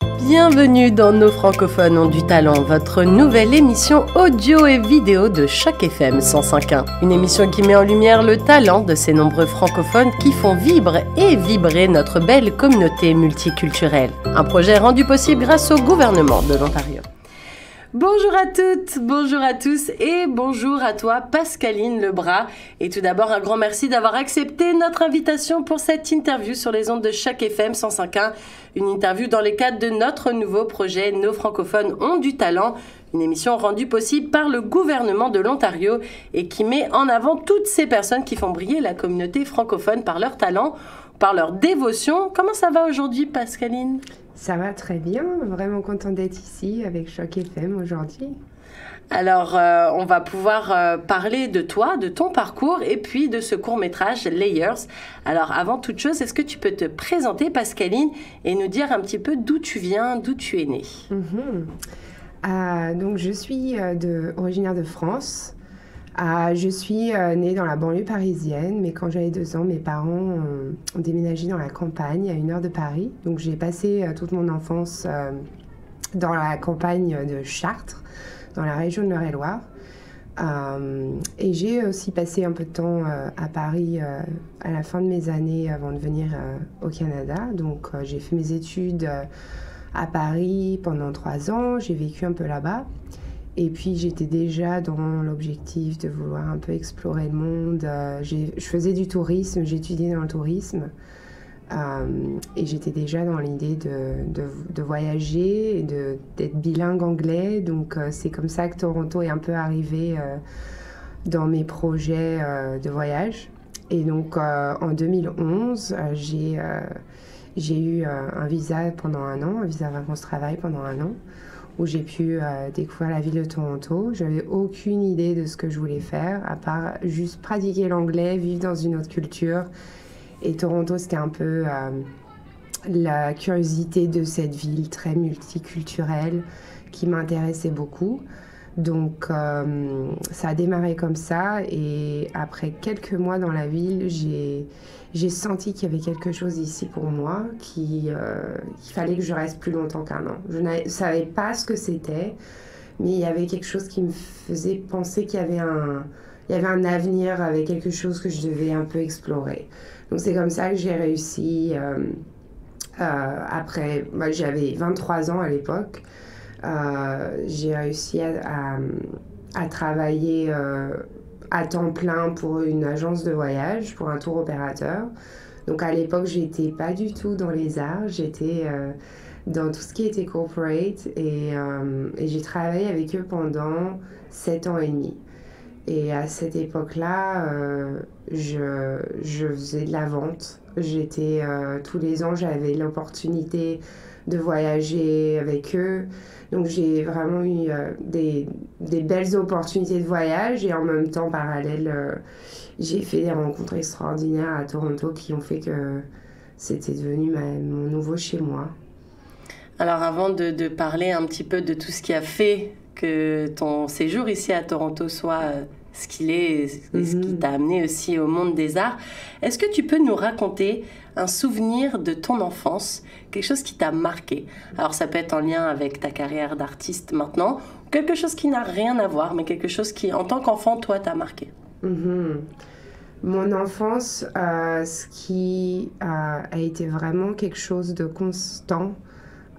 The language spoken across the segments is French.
Bienvenue dans Nos francophones ont du talent, votre nouvelle émission audio et vidéo de Choc FM 105.1. Une émission qui met en lumière le talent de ces nombreux francophones qui font vibrer et vibrer notre belle communauté multiculturelle. Un projet rendu possible grâce au gouvernement de l'Ontario. Bonjour à toutes, bonjour à tous et bonjour à toi Pascaline Lebras. Et tout d'abord un grand merci d'avoir accepté notre invitation pour cette interview sur les ondes de Choc FM 105.1. Une interview dans le cadre de notre nouveau projet Nos francophones ont du talent. Une émission rendue possible par le gouvernement de l'Ontario et qui met en avant toutes ces personnes qui font briller la communauté francophone par leur talent, par leur dévotion. Comment ça va aujourd'hui Pascaline ? Ça va très bien, vraiment contente d'être ici avec Choc FM aujourd'hui. Alors, on va pouvoir parler de toi, de ton parcours et puis de ce court-métrage Layers. Alors, avant toute chose, est-ce que tu peux te présenter, Pascaline, et nous dire un petit peu d'où tu viens, d'où tu es née? Donc, je suis originaire de France. Je suis née dans la banlieue parisienne, mais quand j'avais 2 ans, mes parents ont déménagé dans la campagne, à 1 heure de Paris. Donc j'ai passé toute mon enfance dans la campagne de Chartres, dans la région de l'Eure-et-Loir. Et j'ai aussi passé un peu de temps à Paris à la fin de mes années avant de venir au Canada. Donc j'ai fait mes études à Paris pendant 3 ans, j'ai vécu un peu là-bas. Et puis j'étais déjà dans l'objectif de vouloir un peu explorer le monde. Je faisais du tourisme, j'étudiais dans le tourisme. Et j'étais déjà dans l'idée de voyager et d'être bilingue anglais. Donc c'est comme ça que Toronto est un peu arrivé dans mes projets de voyage. Et donc en 2011, j'ai eu un visa pendant 1 an, un visa vacances-travail pendant 1 an, où j'ai pu découvrir la ville de Toronto. J'avais aucune idée de ce que je voulais faire, à part juste pratiquer l'anglais, vivre dans une autre culture. Et Toronto, c'était un peu la curiosité de cette ville très multiculturelle qui m'intéressait beaucoup. Donc, ça a démarré comme ça. Et après quelques mois dans la ville, j'ai senti qu'il y avait quelque chose ici pour moi, qu'il fallait que je reste plus longtemps qu'1 an. Je ne savais pas ce que c'était, mais il y avait quelque chose qui me faisait penser qu'il y avait un avenir avec quelque chose que je devais un peu explorer. Donc c'est comme ça que j'ai réussi, après, j'avais 23 ans à l'époque, j'ai réussi à travailler à temps plein pour une agence de voyage, pour un tour opérateur. Donc à l'époque, j'étais pas du tout dans les arts, j'étais dans tout ce qui était corporate et j'ai travaillé avec eux pendant 7 ans et demi. Et à cette époque-là, je faisais de la vente. Tous les ans, j'avais l'opportunité de voyager avec eux. Donc j'ai vraiment eu des belles opportunités de voyage et en même temps, parallèle, j'ai fait des rencontres extraordinaires à Toronto qui ont fait que c'était devenu mon nouveau chez moi. Alors avant de parler un petit peu de tout ce qui a fait que ton séjour ici à Toronto soit ce qu'il est, ce qui t'a amené aussi au monde des arts, est-ce que tu peux nous raconter un souvenir de ton enfance, quelque chose qui t'a marqué? Alors ça peut être en lien avec ta carrière d'artiste maintenant, quelque chose qui n'a rien à voir, mais quelque chose qui, en tant qu'enfant, toi, t'a marqué. Mon enfance, ce qui a été vraiment quelque chose de constant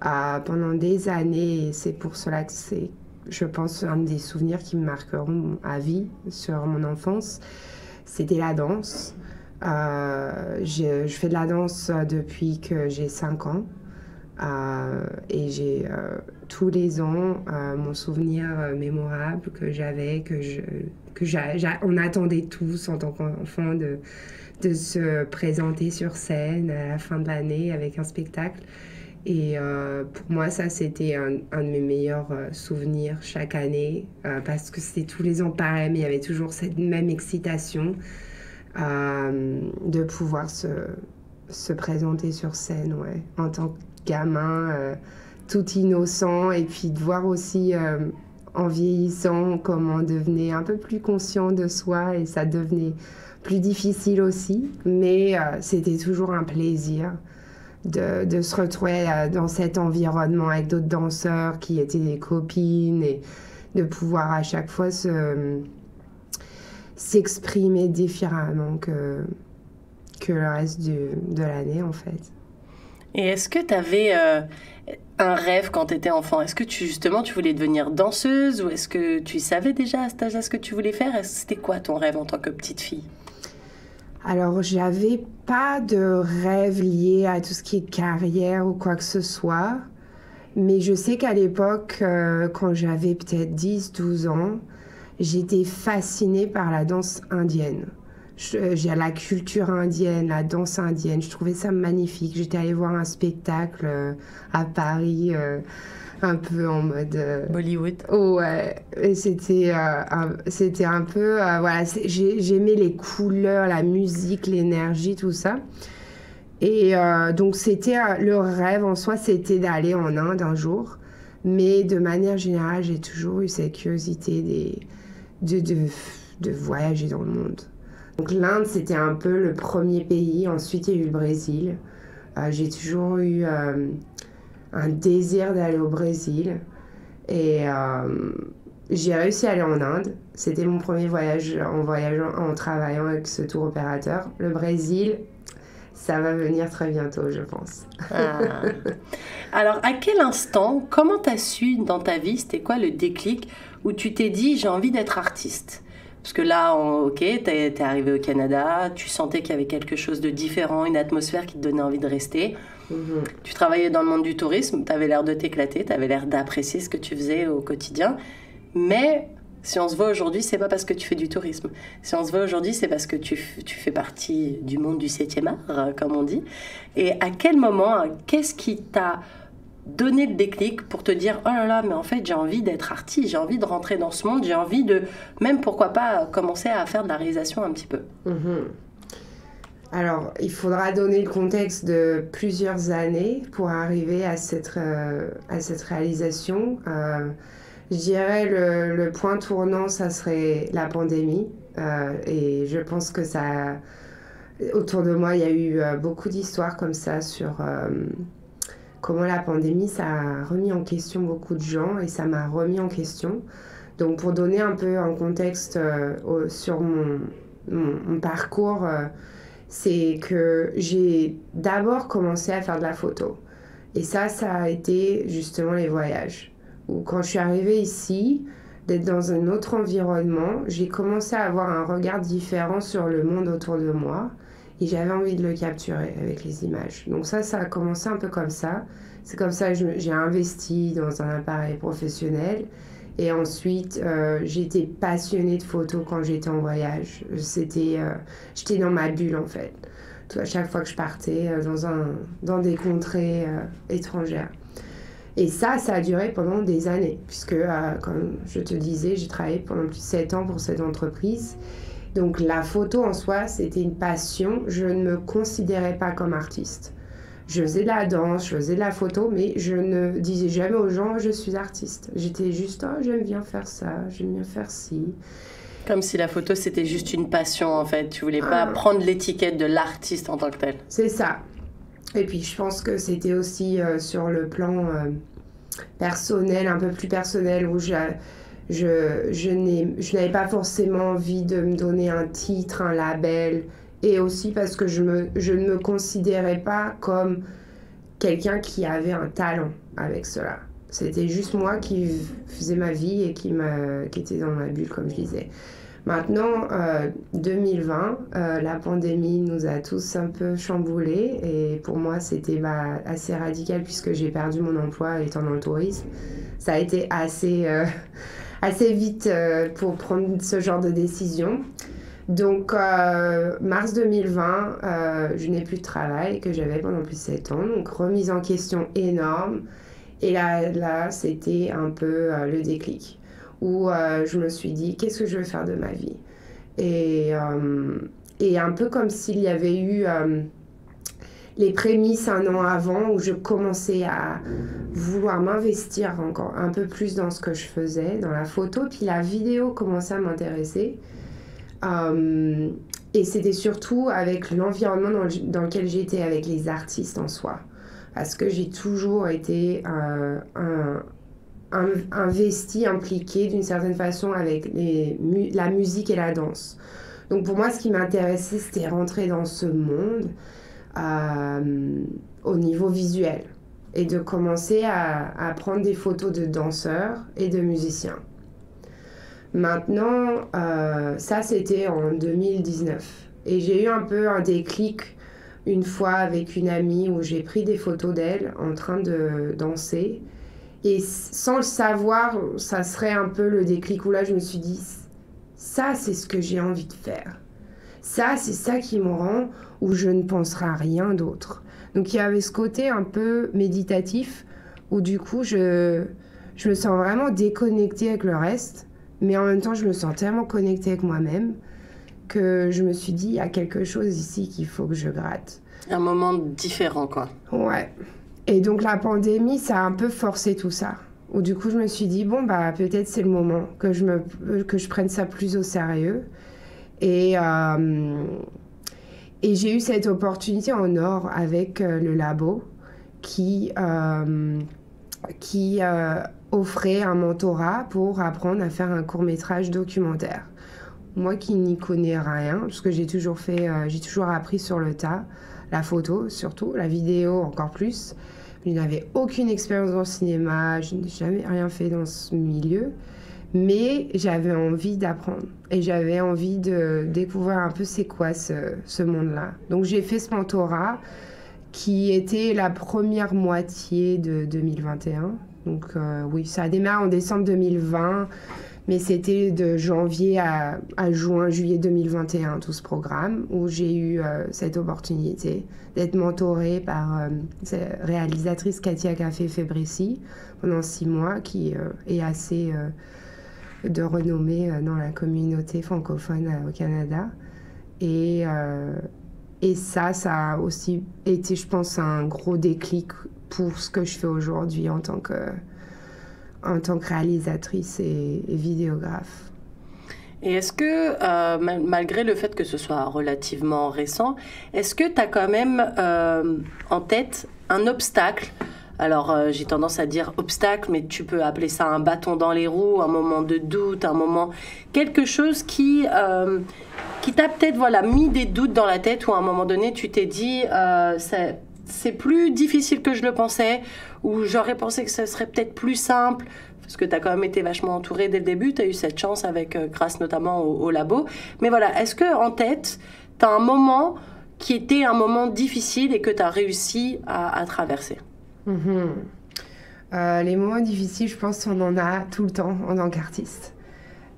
pendant des années, et c'est pour cela que c'est, je pense, un des souvenirs qui me marqueront à vie sur mon enfance, c'était la danse. Je fais de la danse depuis que j'ai 5 ans et j'ai tous les ans mon souvenir mémorable que j'avais, on attendait tous en tant qu'enfant de se présenter sur scène à la fin de l'année avec un spectacle. Et pour moi, ça, c'était un de mes meilleurs souvenirs chaque année parce que c'était tous les ans pareil, mais il y avait toujours cette même excitation de pouvoir se présenter sur scène, ouais, en tant que gamin, tout innocent, et puis de voir aussi en vieillissant comment on devenait un peu plus conscient de soi et ça devenait plus difficile aussi, mais c'était toujours un plaisir de se retrouver dans cet environnement avec d'autres danseurs qui étaient des copines et de pouvoir à chaque fois s'exprimer différemment que le reste de l'année en fait. Et est-ce que tu avais un rêve quand tu étais enfant? Est-ce que tu voulais devenir danseuse ou est-ce que tu savais déjà à cet âge-là ce que tu voulais faire? C'était quoi ton rêve en tant que petite fille? Alors, j'avais pas de rêve lié à tout ce qui est carrière ou quoi que ce soit. Mais je sais qu'à l'époque, quand j'avais peut-être 10-12 ans, j'étais fascinée par la danse indienne. J'ai la culture indienne, la danse indienne. Je trouvais ça magnifique. J'étais allée voir un spectacle à Paris, un peu en mode... Bollywood. Ouais, et c'était un peu... voilà, j'aimais les couleurs, la musique, l'énergie, tout ça. Et donc, le rêve en soi, c'était d'aller en Inde un jour. Mais de manière générale, j'ai toujours eu cette curiosité de voyager dans le monde. Donc l'Inde, c'était un peu le premier pays. Ensuite, il y a eu le Brésil. J'ai toujours eu un désir d'aller au Brésil. Et j'ai réussi à aller en Inde. C'était mon premier voyage en travaillant avec ce tour opérateur. Le Brésil, ça va venir très bientôt, je pense. Ah. Alors, à quel instant, comment tu as su dans ta vie, c'était quoi le déclic où tu t'es dit « j'ai envie d'être artiste » ? Parce que là, ok, t'es arrivé au Canada, tu sentais qu'il y avait quelque chose de différent, une atmosphère qui te donnait envie de rester. Tu travaillais dans le monde du tourisme, t'avais l'air de t'éclater, t'avais l'air d'apprécier ce que tu faisais au quotidien. Mais si on se voit aujourd'hui, c'est pas parce que tu fais du tourisme. Si on se voit aujourd'hui, c'est parce que tu fais partie du monde du 7e art, comme on dit. Et à quel moment, qu'est-ce qui t'a donner le déclic pour te dire oh là là mais en fait j'ai envie d'être artiste, j'ai envie de rentrer dans ce monde, j'ai envie de même pourquoi pas commencer à faire de la réalisation un petit peu. Alors il faudra donner le contexte de plusieurs années pour arriver à cette réalisation. Je dirais le point tournant ça serait la pandémie et je pense que ça autour de moi il y a eu beaucoup d'histoires comme ça sur comment la pandémie, ça a remis en question beaucoup de gens et ça m'a remis en question. Donc pour donner un peu un contexte sur mon parcours, c'est que j'ai d'abord commencé à faire de la photo. Et ça a été justement les voyages. Où quand je suis arrivée ici, d'être dans un autre environnement, j'ai commencé à avoir un regard différent sur le monde autour de moi. Et j'avais envie de le capturer avec les images. Donc ça a commencé un peu comme ça. C'est comme ça que j'ai investi dans un appareil professionnel. Et ensuite, j'étais passionnée de photos quand j'étais en voyage. J'étais dans ma bulle, en fait. À chaque fois que je partais dans des contrées étrangères. Et ça a duré pendant des années. Puisque, comme je te disais, j'ai travaillé pendant plus de 7 ans pour cette entreprise. Donc la photo en soi, c'était une passion. Je ne me considérais pas comme artiste. Je faisais de la danse, je faisais de la photo, mais je ne disais jamais aux gens « je suis artiste ». J'étais juste « oh, j'aime bien faire ça, j'aime bien faire ci ». Comme si la photo, c'était juste une passion, en fait. Tu voulais pas prendre l'étiquette de l'artiste en tant que tel. C'est ça. Et puis je pense que c'était aussi sur le plan personnel, un peu plus personnel, où je n'avais pas forcément envie de me donner un titre, un label, et aussi parce que je ne me considérais pas comme quelqu'un qui avait un talent avec cela. C'était juste moi qui faisais ma vie et qui était dans ma bulle, comme je disais. Maintenant, 2020, la pandémie nous a tous un peu chamboulés et pour moi, c'était assez radical puisque j'ai perdu mon emploi étant dans le tourisme. Ça a été assez vite pour prendre ce genre de décision. Donc, mars 2020, je n'ai plus de travail que j'avais pendant plus de 7 ans. Donc, remise en question énorme. Et là c'était un peu le déclic. Où je me suis dit, qu'est-ce que je veux faire de ma vie ? Et un peu comme s'il y avait eu les prémices un an avant, où je commençais à vouloir m'investir encore un peu plus dans ce que je faisais, dans la photo. Puis la vidéo commençait à m'intéresser. Et c'était surtout avec l'environnement dans lequel j'étais, avec les artistes en soi. Parce que j'ai toujours été investie, impliquée d'une certaine façon avec la musique et la danse. Donc pour moi, ce qui m'intéressait, c'était rentrer dans ce monde au niveau visuel et de commencer à prendre des photos de danseurs et de musiciens. Maintenant, ça c'était en 2019 et j'ai eu un peu un déclic une fois avec une amie où j'ai pris des photos d'elle en train de danser et sans le savoir, ça serait un peu le déclic où là je me suis dit ça c'est ce que j'ai envie de faire. Ça c'est ça qui me rend où je ne penserai à rien d'autre. Donc il y avait ce côté un peu méditatif où du coup je me sens vraiment déconnectée avec le reste. Mais en même temps, je me sens tellement connectée avec moi-même que je me suis dit, il y a quelque chose ici qu'il faut que je gratte. Un moment différent, quoi. Ouais. Et donc, la pandémie, ça a un peu forcé tout ça. Où du coup, je me suis dit, bon, bah, peut-être c'est le moment que je prenne ça plus au sérieux. Et j'ai eu cette opportunité en or avec le labo qui offrait un mentorat pour apprendre à faire un court-métrage documentaire. Moi qui n'y connais rien, parce que j'ai toujours appris sur le tas, la photo surtout, la vidéo encore plus. Je n'avais aucune expérience dans le cinéma, je n'ai jamais rien fait dans ce milieu, mais j'avais envie d'apprendre et j'avais envie de découvrir un peu c'est quoi ce monde-là. Donc j'ai fait ce mentorat qui était la première moitié de 2021. Donc oui, ça a démarré en décembre 2020, mais c'était de janvier à juin, juillet 2021, tout ce programme, où j'ai eu cette opportunité d'être mentorée par cette réalisatrice Katia Café-Fabrici pendant 6 mois, qui est assez de renommée dans la communauté francophone au Canada. Et ça a aussi été, je pense, un gros déclic pour ce que je fais aujourd'hui en tant que réalisatrice et vidéographe. Et est-ce que, malgré le fait que ce soit relativement récent, est-ce que tu as quand même en tête un obstacle ? Alors, j'ai tendance à dire obstacle, mais tu peux appeler ça un bâton dans les roues, un moment de doute, quelque chose qui t'a peut-être mis des doutes dans la tête, ou à un moment donné, tu t'es dit c'est plus difficile que je le pensais, ou j'aurais pensé que ce serait peut-être plus simple, parce que tu as quand même été vachement entourée dès le début, tu as eu cette chance grâce notamment au labo. Mais voilà, est-ce qu'en tête, tu as un moment qui était un moment difficile et que tu as réussi à traverser ? Les moments difficiles, je pense qu'on en a tout le temps en tant qu'artiste.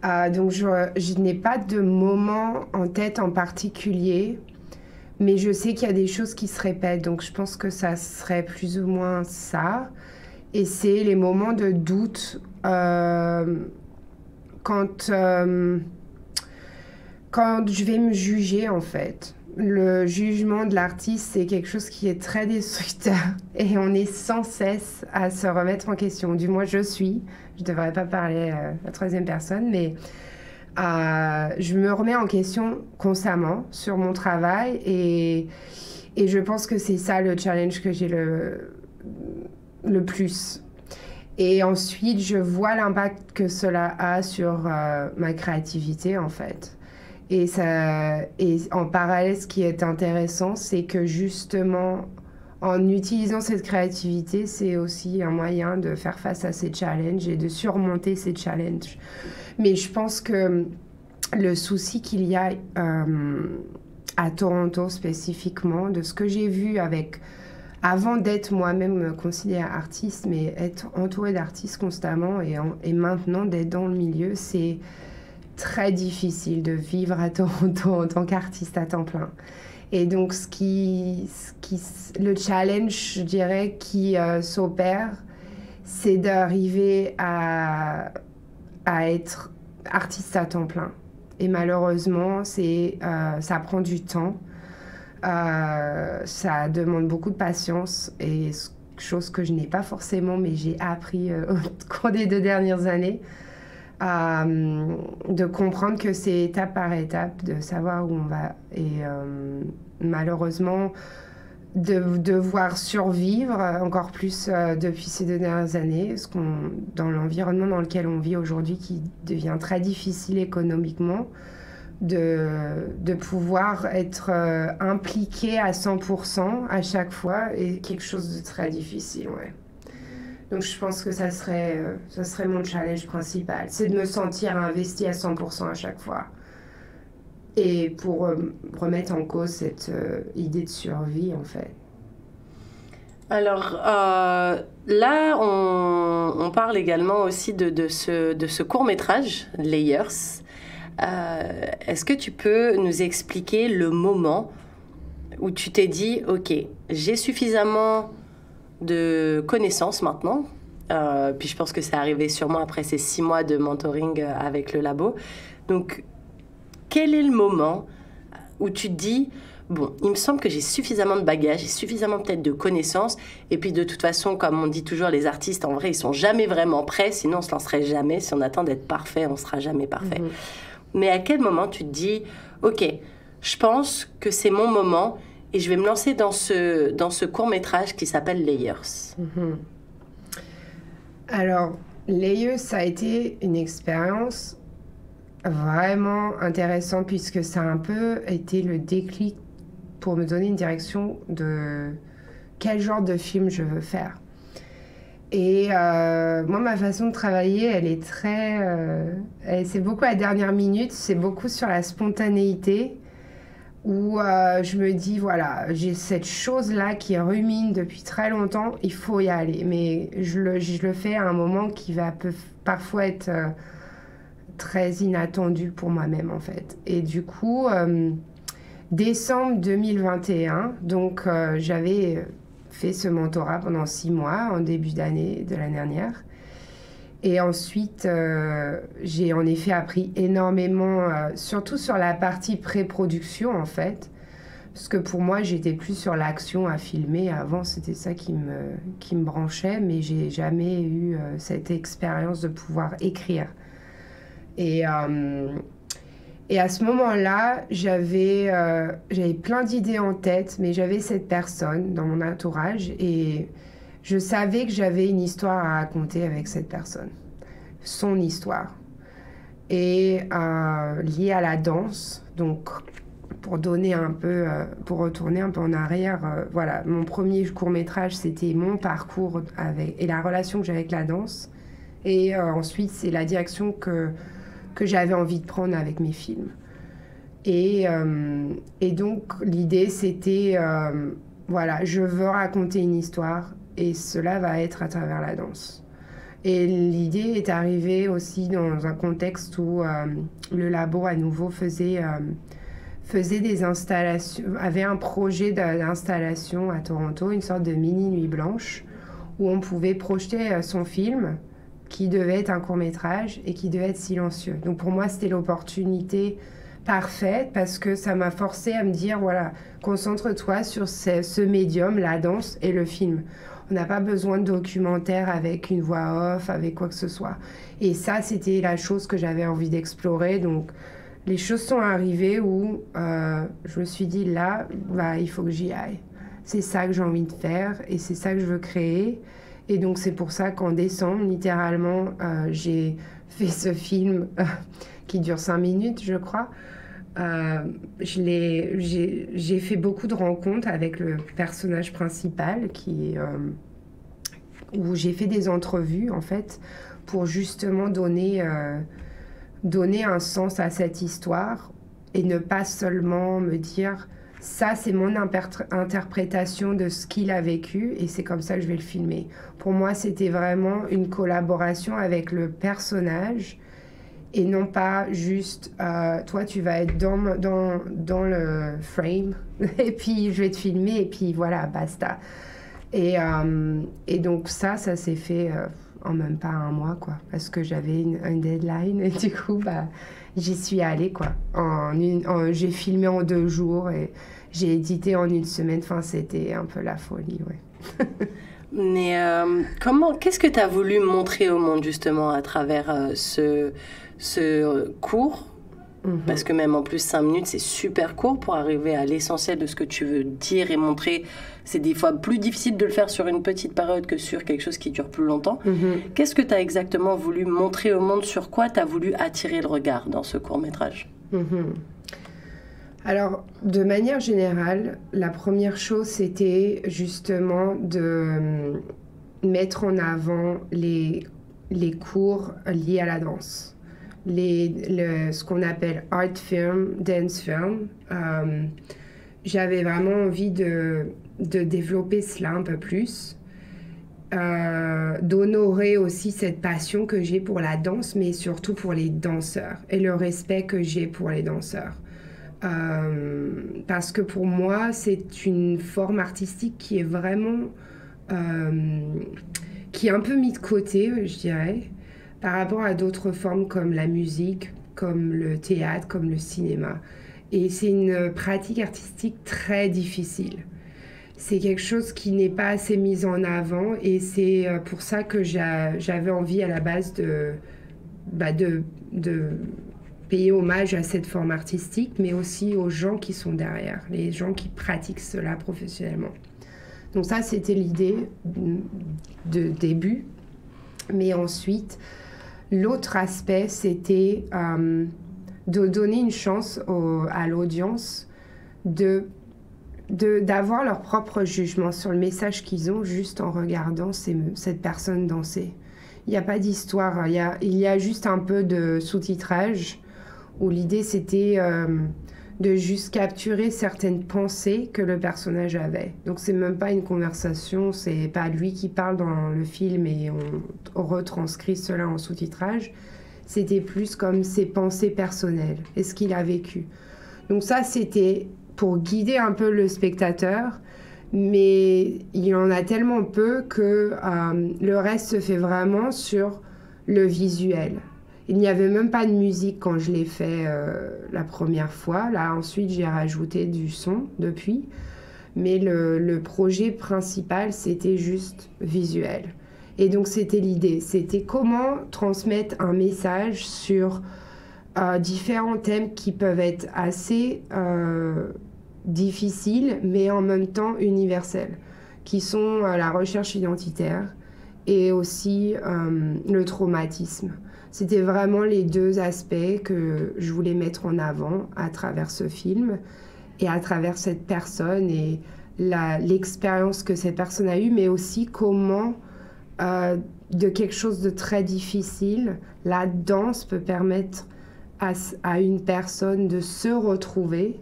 Donc je n'ai pas de moment en tête en particulier, mais je sais qu'il y a des choses qui se répètent, donc je pense que ça serait plus ou moins ça. Et c'est les moments de doute quand je vais me juger, en fait. Le jugement de l'artiste, c'est quelque chose qui est très destructeur et on est sans cesse à se remettre en question. Du moins, je ne devrais pas parler à la troisième personne, mais je me remets en question constamment sur mon travail et je pense que c'est ça le challenge que j'ai le plus. Et ensuite, je vois l'impact que cela a sur ma créativité, en fait. Et en parallèle, ce qui est intéressant, c'est que justement, en utilisant cette créativité, c'est aussi un moyen de faire face à ces challenges et de surmonter ces challenges. Mais je pense que le souci qu'il y a à Toronto spécifiquement, de ce que j'ai vu avant d'être moi-même considérée artiste, mais être entourée d'artistes constamment et maintenant d'être dans le milieu, c'est très difficile de vivre à Toronto en tant qu'artiste à temps plein. Et donc, le challenge, je dirais, qui s'opère, c'est d'arriver à être artiste à temps plein. Et malheureusement, ça prend du temps. Ça demande beaucoup de patience, et chose que je n'ai pas forcément, mais j'ai appris au cours des 2 dernières années. de comprendre que c'est étape par étape, de savoir où on va. Et malheureusement, de devoir survivre encore plus depuis ces 2 dernières années, parce dans l'environnement dans lequel on vit aujourd'hui, qui devient très difficile économiquement, de pouvoir être impliqué à 100% à chaque fois est quelque chose de très difficile, ouais. Donc je pense que ça serait mon challenge principal, c'est de me sentir investi à 100% à chaque fois. Et pour remettre en cause cette idée de survie, en fait. Alors là, on parle également aussi de ce court-métrage, Layers. Est-ce que tu peux nous expliquer le moment où tu t'es dit, OK, j'ai suffisamment de connaissances maintenant, puis je pense que c'est arrivé sûrement après ces 6 mois de mentoring avec le labo. Donc, quel est le moment où tu te dis, bon, il me semble que j'ai suffisamment de bagages, j'ai suffisamment peut-être de connaissances, et puis de toute façon, comme on dit toujours, les artistes, en vrai, ils sont jamais vraiment prêts, sinon on se lancerait jamais. Si on attend d'être parfait, on sera jamais parfait. Mais à quel moment tu te dis, OK, je pense que c'est mon moment et je vais me lancer dans ce court-métrage qui s'appelle Layers. Alors, Layers, ça a été une expérience vraiment intéressante puisque ça a un peu été le déclic pour me donner une direction de quel genre de film je veux faire. Et moi, ma façon de travailler, elle est c'est beaucoup à la dernière minute, c'est beaucoup sur la spontanéité, où je me dis, voilà, j'ai cette chose-là qui rumine depuis très longtemps, il faut y aller. Mais je le fais à un moment qui peut parfois être très inattendu pour moi-même, en fait. Et du coup, décembre 2021, donc j'avais fait ce mentorat pendant 6 mois, en début d'année de l'année dernière. Et ensuite, j'ai en effet appris énormément, surtout sur la partie pré-production, en fait. Parce que pour moi, j'étais plus sur l'action à filmer. Avant, c'était ça qui me branchait, mais j'ai jamais eu cette expérience de pouvoir écrire. Et à ce moment-là, j'avais plein d'idées en tête, mais j'avais cette personne dans mon entourage et je savais que j'avais une histoire à raconter avec cette personne, son histoire. Et liée à la danse, donc pour retourner un peu en arrière, voilà, mon premier court-métrage, c'était mon parcours et la relation que j'avais avec la danse. Et ensuite, c'est la direction que j'avais envie de prendre avec mes films. Et donc, l'idée, c'était, voilà, je veux raconter une histoire et cela va être à travers la danse. Et l'idée est arrivée aussi dans un contexte où le labo, à nouveau, faisait des installations, avait un projet d'installation à Toronto, une sorte de mini nuit blanche, où on pouvait projeter son film, qui devait être un court-métrage et qui devait être silencieux. Donc pour moi, c'était l'opportunité parfaite parce que ça m'a forcé à me dire, voilà, concentre-toi sur ce médium, la danse et le film. On n'a pas besoin de documentaire avec une voix off, avec quoi que ce soit. Et ça, c'était la chose que j'avais envie d'explorer. Donc les choses sont arrivées où je me suis dit, là, il faut que j'y aille. C'est ça que j'ai envie de faire et c'est ça que je veux créer. Et donc, c'est pour ça qu'en décembre, littéralement, j'ai fait ce film qui dure 5 minutes, je crois. J'ai fait beaucoup de rencontres avec le personnage principal, où j'ai fait des entrevues, en fait, pour justement donner un sens à cette histoire et ne pas seulement me dire... Ça, c'est mon interprétation de ce qu'il a vécu et c'est comme ça que je vais le filmer. Pour moi, c'était vraiment une collaboration avec le personnage et non pas juste toi, tu vas être dans le frame et puis je vais te filmer et puis voilà, basta. Et donc ça s'est fait en même pas 1 mois, quoi, parce que j'avais un deadline et du coup, j'y suis allée, quoi. J'ai filmé en 2 jours et j'ai édité en 1 semaine. Enfin, c'était un peu la folie, ouais. Mais qu'est-ce que tu as voulu montrer au monde justement à travers ce cours? Parce que même en plus 5 minutes, c'est super court pour arriver à l'essentiel de ce que tu veux dire et montrer. C'est des fois plus difficile de le faire sur une petite période que sur quelque chose qui dure plus longtemps. Qu'est-ce que tu as exactement voulu montrer au monde? Sur quoi tu as voulu attirer le regard dans ce court-métrage? Alors, de manière générale, la première chose, c'était justement de mettre en avant les cours liés à la danse. Ce qu'on appelle art film, dance film. J'avais vraiment envie de développer cela un peu plus, d'honorer aussi cette passion que j'ai pour la danse, mais surtout pour les danseurs et le respect que j'ai pour les danseurs. Parce que pour moi, c'est une forme artistique qui est vraiment... qui est un peu mise de côté, je dirais, par rapport à d'autres formes comme la musique, comme le théâtre, comme le cinéma. Et c'est une pratique artistique très difficile. C'est quelque chose qui n'est pas assez mis en avant et c'est pour ça que j'avais envie à la base de payer hommage à cette forme artistique, mais aussi aux gens qui sont derrière, les gens qui pratiquent cela professionnellement. Donc ça, c'était l'idée de début. Mais ensuite, l'autre aspect, c'était de donner une chance à l'audience d'avoir leur propre jugement sur le message qu'ils ont juste en regardant cette personne danser. Il n'y a pas d'histoire, il y a juste un peu de sous-titrage où l'idée c'était de juste capturer certaines pensées que le personnage avait. Donc c'est même pas une conversation, c'est pas lui qui parle dans le film et on retranscrit cela en sous-titrage. C'était plus comme ses pensées personnelles et ce qu'il a vécu. Donc ça c'était pour guider un peu le spectateur, mais il y en a tellement peu que le reste se fait vraiment sur le visuel. Il n'y avait même pas de musique quand je l'ai fait la première fois. Là, ensuite, j'ai rajouté du son depuis. Mais le projet principal, c'était juste visuel. Et donc, c'était l'idée. C'était comment transmettre un message sur différents thèmes qui peuvent être assez difficiles, mais en même temps universels, qui sont la recherche identitaire et aussi le traumatisme. C'était vraiment les deux aspects que je voulais mettre en avant à travers ce film et à travers cette personne et l'expérience que cette personne a eue, mais aussi comment, de quelque chose de très difficile, la danse peut permettre à une personne de se retrouver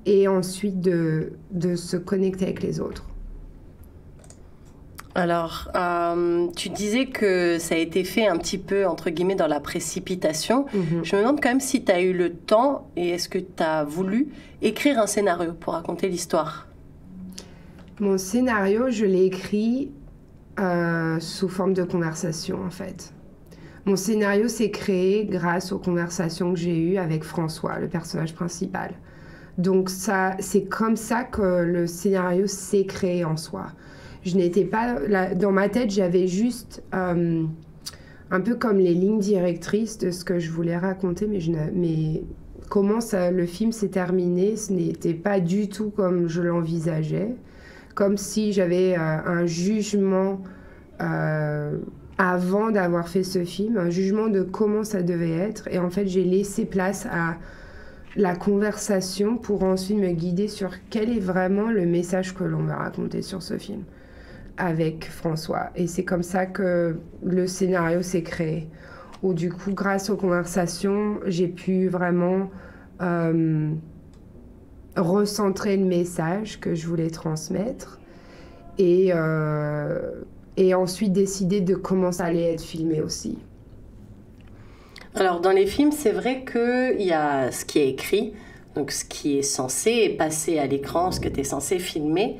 et ensuite de se connecter avec les autres. Alors, tu disais que ça a été fait un petit peu, entre guillemets, dans la précipitation. Je me demande quand même si tu as eu le temps et est-ce que tu as voulu écrire un scénario pour raconter l'histoire? Mon scénario, je l'ai écrit sous forme de conversation, en fait. Mon scénario s'est créé grâce aux conversations que j'ai eues avec François, le personnage principal. Donc, c'est comme ça que le scénario s'est créé en soi. Je n'étais pas... dans ma tête, j'avais juste un peu comme les lignes directrices de ce que je voulais raconter, mais comment le film s'est terminé, ce n'était pas du tout comme je l'envisageais. Comme si j'avais un jugement avant d'avoir fait ce film, un jugement de comment ça devait être. Et en fait, j'ai laissé place à la conversation pour ensuite me guider sur quel est vraiment le message que l'on va raconter sur ce film avec François. Et c'est comme ça que le scénario s'est créé. Où du coup, grâce aux conversations, j'ai pu vraiment recentrer le message que je voulais transmettre et ensuite décider de comment ça allait être filmé aussi. Alors, dans les films, c'est vrai qu'il y a ce qui est écrit, donc ce qui est censé passer à l'écran, ce que tu es censé filmer,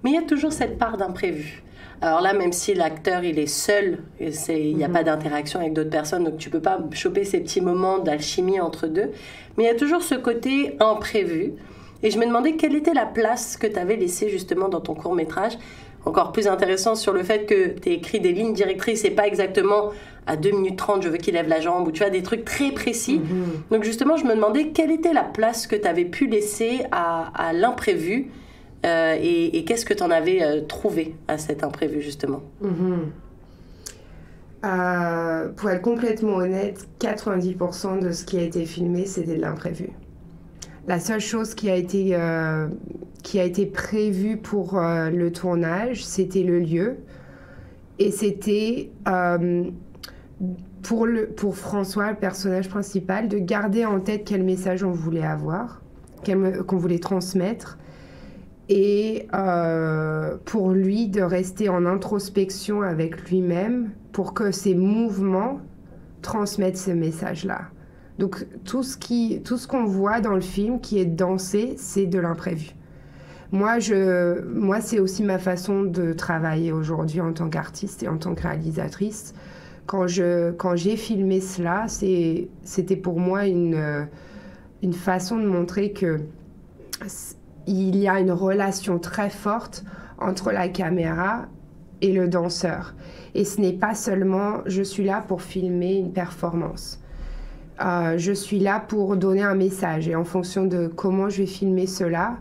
mais il y a toujours cette part d'imprévu. Alors là, même si l'acteur, il est seul, il n'y a pas d'interaction avec d'autres personnes, donc tu ne peux pas choper ces petits moments d'alchimie entre deux, mais il y a toujours ce côté imprévu. Et je me demandais quelle était la place que tu avais laissée justement dans ton court-métrage encore plus intéressant sur le fait que tu aies écrit des lignes directrices et pas exactement à 2 minutes 30, je veux qu'il lève la jambe, ou tu as des trucs très précis. Donc justement, je me demandais quelle était la place que tu avais pu laisser à l'imprévu et qu'est-ce que tu en avais trouvé à cet imprévu, justement. Pour être complètement honnête, 90% de ce qui a été filmé, c'était de l'imprévu. La seule chose qui a été prévue pour le tournage, c'était le lieu. Et c'était pour François, le personnage principal, de garder en tête quel message on voulait avoir, qu'on voulait transmettre. Et pour lui, de rester en introspection avec lui-même pour que ses mouvements transmettent ce message-là. Donc tout ce qu'on voit dans le film qui est dansé, c'est de l'imprévu. Moi, c'est aussi ma façon de travailler aujourd'hui en tant qu'artiste et en tant que réalisatrice. Quand j'ai filmé cela, c'était pour moi une façon de montrer que il y a une relation très forte entre la caméra et le danseur. Et ce n'est pas seulement je suis là pour filmer une performance. Je suis là pour donner un message. Et en fonction de comment je vais filmer cela,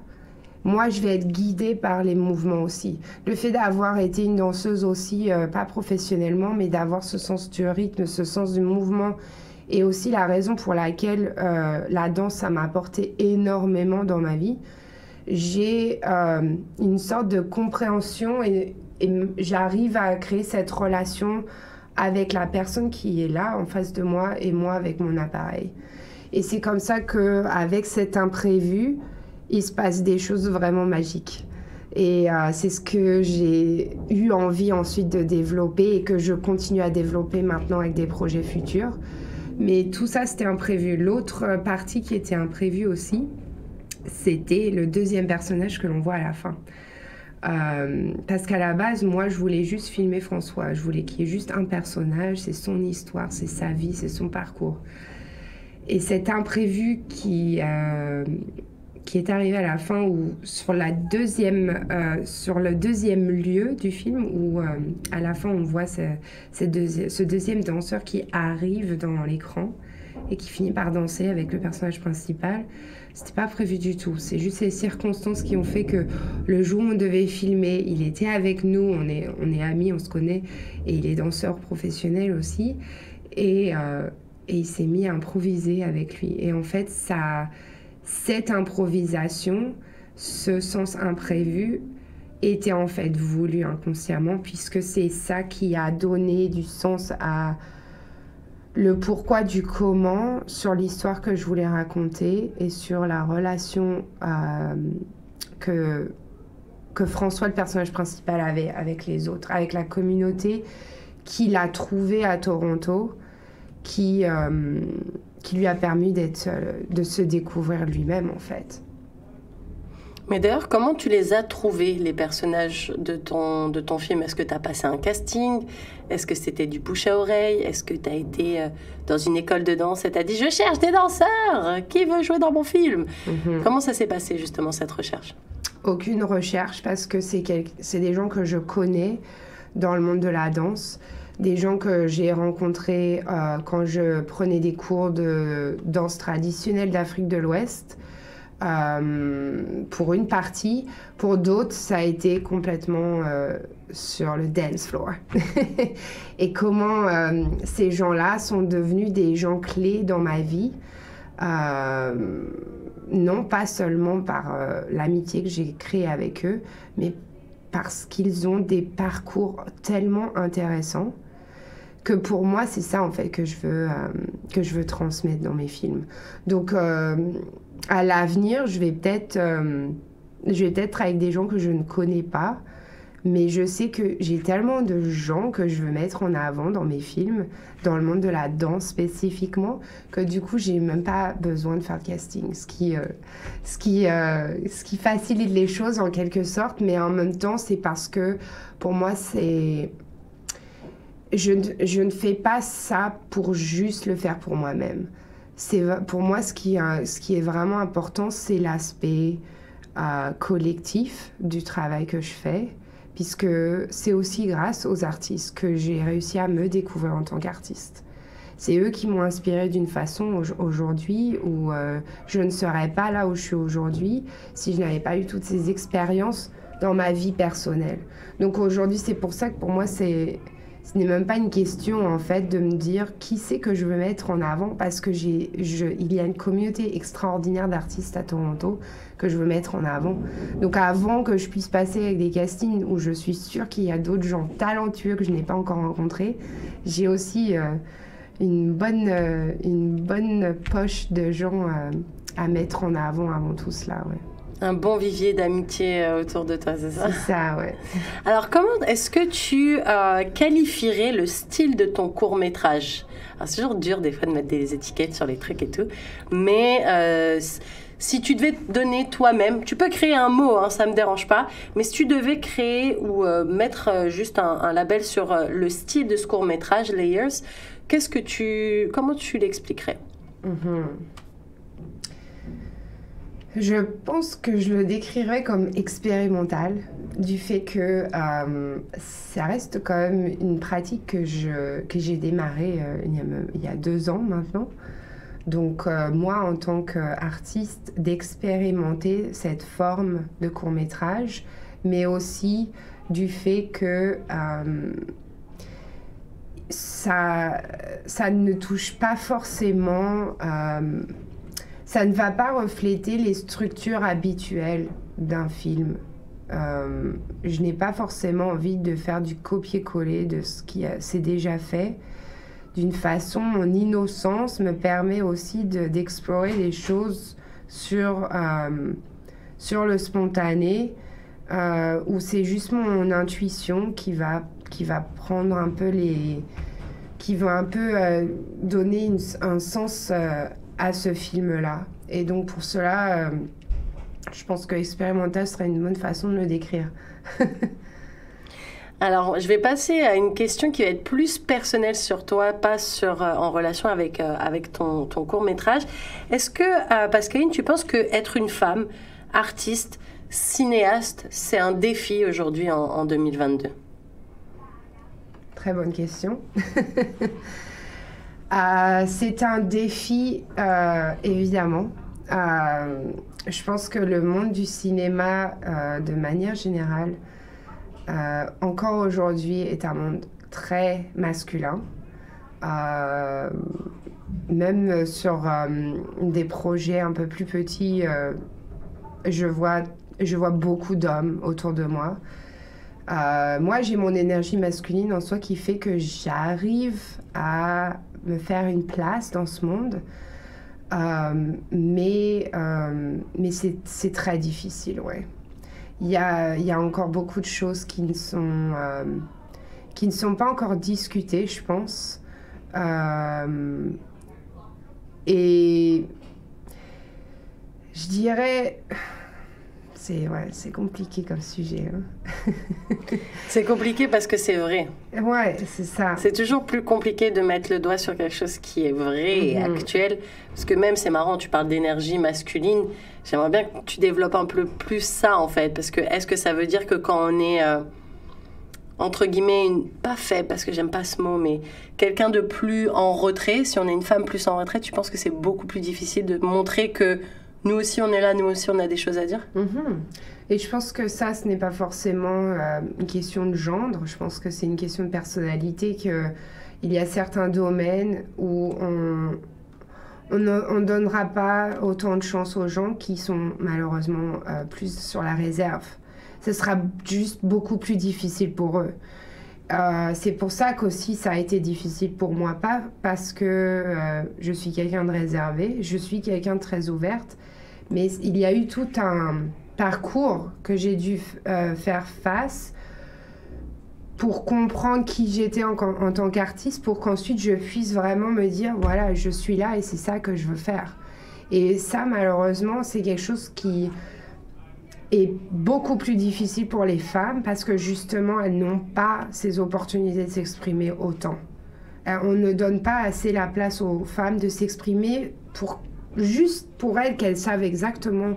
moi, je vais être guidée par les mouvements aussi. Le fait d'avoir été une danseuse aussi, pas professionnellement, mais d'avoir ce sens du rythme, ce sens du mouvement, et aussi la raison pour laquelle la danse, ça m'a apporté énormément dans ma vie. J'ai une sorte de compréhension et j'arrive à créer cette relation avec la personne qui est là en face de moi et moi avec mon appareil. Et c'est comme ça qu'avec cet imprévu, il se passe des choses vraiment magiques. Et c'est ce que j'ai eu envie ensuite de développer et que je continue à développer maintenant avec des projets futurs. Mais tout ça, c'était imprévu. L'autre partie qui était imprévue aussi, c'était le deuxième personnage que l'on voit à la fin. Parce qu'à la base, moi, je voulais juste filmer François. Je voulais qu'il y ait juste un personnage, c'est son histoire, c'est sa vie, c'est son parcours. Et cet imprévu qui est arrivé à la fin, où sur le deuxième lieu du film, où à la fin on voit ce deuxième danseur qui arrive dans l'écran et qui finit par danser avec le personnage principal. C'était pas prévu du tout. C'est juste les circonstances qui ont fait que le jour où on devait filmer, il était avec nous, on est amis, on se connaît, et il est danseur professionnel aussi. Et il s'est mis à improviser avec lui. Et en fait, cette improvisation, ce sens imprévu, était en fait voulu inconsciemment, puisque c'est ça qui a donné du sens à le pourquoi du comment sur l'histoire que je voulais raconter et sur la relation que François, le personnage principal, avait avec les autres, avec la communauté qu'il a trouvée à Toronto, qui lui a permis de se découvrir lui-même, en fait. Mais d'ailleurs, comment tu les as trouvés, les personnages de ton film? Est-ce que tu as passé un casting? Est-ce que c'était du bouche à oreille? Est-ce que tu as été dans une école de danse et tu as dit « Je cherche des danseurs! Qui veut jouer dans mon film ?» Comment ça s'est passé, justement, cette recherche? Aucune recherche, parce que c'est des gens que je connais dans le monde de la danse. Des gens que j'ai rencontrés quand je prenais des cours de danse traditionnelle d'Afrique de l'Ouest. Pour une partie, pour d'autres, ça a été complètement sur le dance floor. Et comment ces gens-là sont devenus des gens clés dans ma vie. Non pas seulement par l'amitié que j'ai créée avec eux, mais parce qu'ils ont des parcours tellement intéressants que pour moi, c'est ça en fait que je veux transmettre dans mes films. Donc, à l'avenir, je vais peut-être avec des gens que je ne connais pas, mais je sais que j'ai tellement de gens que je veux mettre en avant dans mes films, dans le monde de la danse spécifiquement, que du coup, j'ai même pas besoin de faire de casting, ce qui facilite les choses en quelque sorte, mais en même temps, c'est parce que pour moi, je ne fais pas ça pour juste le faire pour moi-même. Pour moi, ce qui est vraiment important, c'est l'aspect collectif du travail que je fais, puisque c'est aussi grâce aux artistes que j'ai réussi à me découvrir en tant qu'artiste. C'est eux qui m'ont inspirée d'une façon aujourd'hui où je ne serais pas là où je suis aujourd'hui si je n'avais pas eu toutes ces expériences dans ma vie personnelle. Donc aujourd'hui, c'est pour ça que pour moi, ce n'est même pas une question en fait de me dire qui c'est que je veux mettre en avant, parce que il y a une communauté extraordinaire d'artistes à Toronto que je veux mettre en avant. Donc avant que je puisse passer avec des castings où je suis sûre qu'il y a d'autres gens talentueux que je n'ai pas encore rencontrés, j'ai aussi une bonne poche de gens à mettre en avant tout cela, ouais. Un bon vivier d'amitié autour de toi, c'est ça? C'est ça, ouais. Alors, comment est-ce que tu qualifierais le style de ton court-métrage? Alors, c'est toujours dur des fois de mettre des étiquettes sur les trucs et tout, mais si tu devais te donner toi-même, tu peux créer un mot, hein, ça ne me dérange pas, mais si tu devais créer ou mettre juste un label sur le style de ce court-métrage, Layers, comment tu l'expliquerais? Je pense que je le décrirais comme expérimental, du fait que ça reste quand même une pratique que j'ai démarrée il y a 2 ans maintenant. Donc moi, en tant qu'artiste, d'expérimenter cette forme de court-métrage, mais aussi du fait que ça ne touche pas forcément... ça ne va pas refléter les structures habituelles d'un film. Je n'ai pas forcément envie de faire du copier-coller de ce qui s'est déjà fait. D'une façon, mon innocence me permet aussi d'explorer des choses sur le spontané, où c'est juste mon intuition qui va prendre un peu qui va un peu donner un sens à ce film-là. Et donc pour cela, je pense que expérimental serait une bonne façon de le décrire. Alors, je vais passer à une question qui va être plus personnelle sur toi, pas en relation avec ton court-métrage. Est-ce que, Pascaline, tu penses qu'être une femme, artiste, cinéaste, c'est un défi aujourd'hui en 2022? Très bonne question. C'est un défi, évidemment. Je pense que le monde du cinéma, de manière générale, encore aujourd'hui, est un monde très masculin. Même sur des projets un peu plus petits, je vois beaucoup d'hommes autour de moi. Moi, j'ai mon énergie masculine en soi qui fait que j'arrive à me faire une place dans ce monde. Mais c'est très difficile, ouais. Il y a encore beaucoup de choses qui ne sont pas encore discutées, je pense. Et je dirais... C'est compliqué comme sujet. Hein. C'est compliqué parce que c'est vrai. Ouais, c'est ça. C'est toujours plus compliqué de mettre le doigt sur quelque chose qui est vrai et actuel. Parce que même, c'est marrant, tu parles d'énergie masculine. J'aimerais bien que tu développes un peu plus ça, en fait. Parce que est-ce que ça veut dire que quand on est, entre guillemets, pas faible, parce que j'aime pas ce mot, mais quelqu'un de plus en retrait, si on est une femme plus en retrait, tu penses que c'est beaucoup plus difficile de montrer que nous aussi, on est là, nous aussi, on a des choses à dire. Et je pense que ça, ce n'est pas forcément une question de genre. Je pense que c'est une question de personnalité, qu'il y a certains domaines où on ne donnera pas autant de chance aux gens qui sont malheureusement plus sur la réserve. Ce sera juste beaucoup plus difficile pour eux. C'est pour ça qu'aussi ça a été difficile pour moi, pas parce que je suis quelqu'un de réservé, je suis quelqu'un de très ouverte, mais il y a eu tout un parcours que j'ai dû faire face pour comprendre qui j'étais en tant qu'artiste, pour qu'ensuite je puisse vraiment me dire, voilà, je suis là et c'est ça que je veux faire. Et ça, malheureusement, c'est quelque chose qui est beaucoup plus difficile pour les femmes parce que justement, elles n'ont pas ces opportunités de s'exprimer autant. On ne donne pas assez la place aux femmes de s'exprimer juste pour elles, qu'elles savent exactement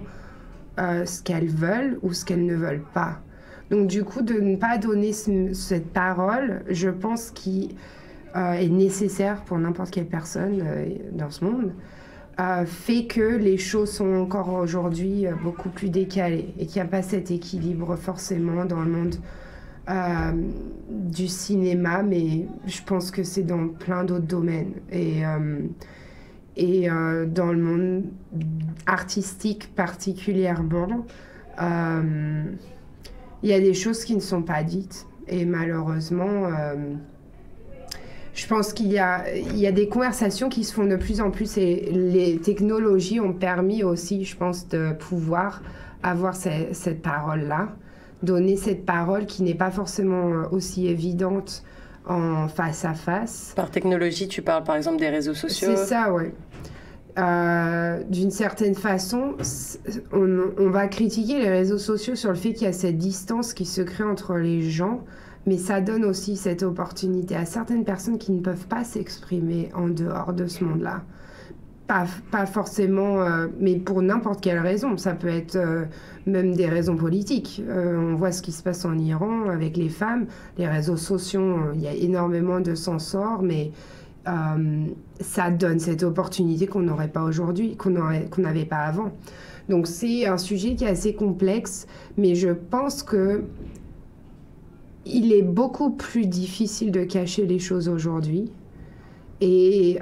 ce qu'elles veulent ou ce qu'elles ne veulent pas. Donc du coup, de ne pas donner cette parole, je pense qu'il est nécessaire pour n'importe quelle personne dans ce monde, fait que les choses sont encore aujourd'hui beaucoup plus décalées et qu'il n'y a pas cet équilibre forcément dans le monde du cinéma, mais je pense que c'est dans plein d'autres domaines. Et dans le monde artistique particulièrement, il y a des choses qui ne sont pas dites. Et malheureusement, je pense qu'il y a des conversations qui se font de plus en plus. Et les technologies ont permis aussi, je pense, de pouvoir avoir cette parole-là. Donner cette parole qui n'est pas forcément aussi évidente en face à face. Par technologie, tu parles par exemple des réseaux sociaux. C'est ça, oui. D'une certaine façon, on va critiquer les réseaux sociaux sur le fait qu'il y a cette distance qui se crée entre les gens, mais ça donne aussi cette opportunité à certaines personnes qui ne peuvent pas s'exprimer en dehors de ce monde-là. Pas forcément, mais pour n'importe quelle raison. Ça peut être même des raisons politiques. On voit ce qui se passe en Iran avec les femmes. Les réseaux sociaux, il y a énormément de censors, mais ça donne cette opportunité qu'on n'aurait pas aujourd'hui, qu'on n'avait pas avant. Donc c'est un sujet qui est assez complexe, mais je pense que il est beaucoup plus difficile de cacher les choses aujourd'hui. Et